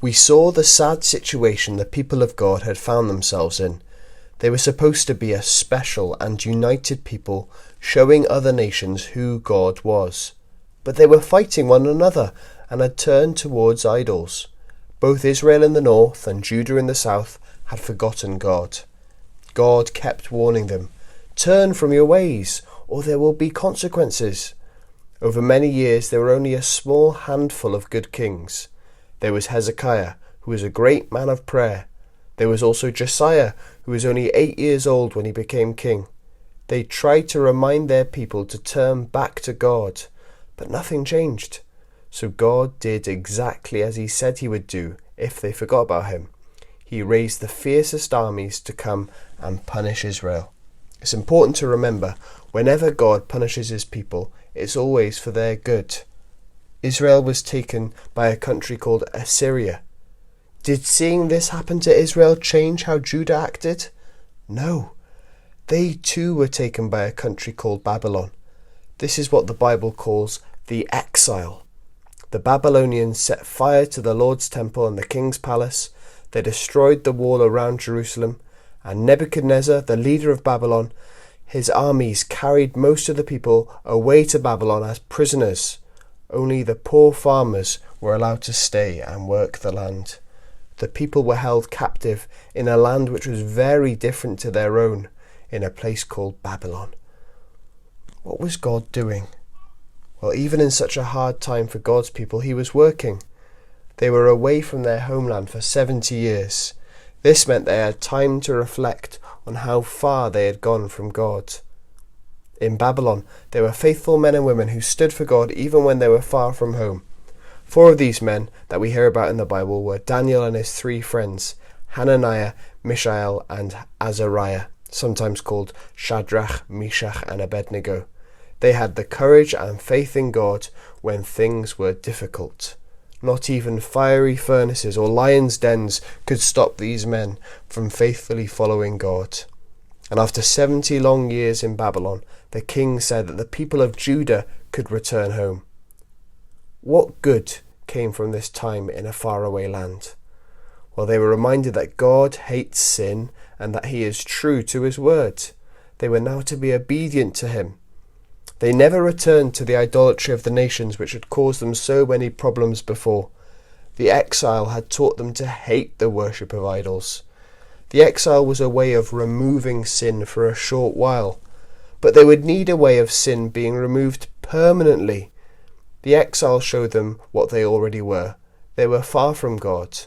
We saw the sad situation the people of God had found themselves in. They were supposed to be a special and united people, showing other nations who God was. But they were fighting one another and had turned towards idols. Both Israel in the north and Judah in the south had forgotten God. God kept warning them, "Turn from your ways, or there will be consequences." Over many years there were only a small handful of good kings. There was Hezekiah, who was a great man of prayer. There was also Josiah, who was only 8 years old when he became king. They tried to remind their people to turn back to God, but nothing changed. So God did exactly as he said he would do if they forgot about him. He raised the fiercest armies to come and punish Israel. It's important to remember, whenever God punishes his people, it's always for their good. Israel was taken by a country called Assyria. Did seeing this happen to Israel change how Judah acted? No. They too were taken by a country called Babylon. This is what the Bible calls the exile. The Babylonians set fire to the Lord's temple and the king's palace. They destroyed the wall around Jerusalem, and Nebuchadnezzar, the leader of Babylon, his armies carried most of the people away to Babylon as prisoners. Only the poor farmers were allowed to stay and work the land. The people were held captive in a land which was very different to their own, in a place called Babylon. What was God doing? Well, even in such a hard time for God's people, he was working. They were away from their homeland for 70 years. This meant they had time to reflect on how far they had gone from God. In Babylon, there were faithful men and women who stood for God even when they were far from home. 4 of these men that we hear about in the Bible were Daniel and his 3 friends, Hananiah, Mishael, and Azariah, sometimes called Shadrach, Meshach, and Abednego. They had the courage and faith in God when things were difficult. Not even fiery furnaces or lions' dens could stop these men from faithfully following God. And after 70 long years in Babylon, the king said that the people of Judah could return home. What good came from this time in a faraway land? Well, they were reminded that God hates sin and that he is true to his word. They were now to be obedient to him. They never returned to the idolatry of the nations which had caused them so many problems before. The exile had taught them to hate the worship of idols. The exile was a way of removing sin for a short while, but they would need a way of sin being removed permanently. The exile showed them what they already were. They were far from God.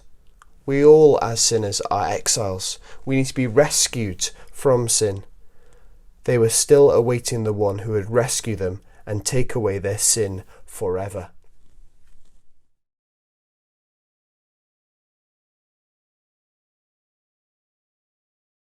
We all, as sinners, are exiles. We need to be rescued from sin. They were still awaiting the one who would rescue them and take away their sin forever.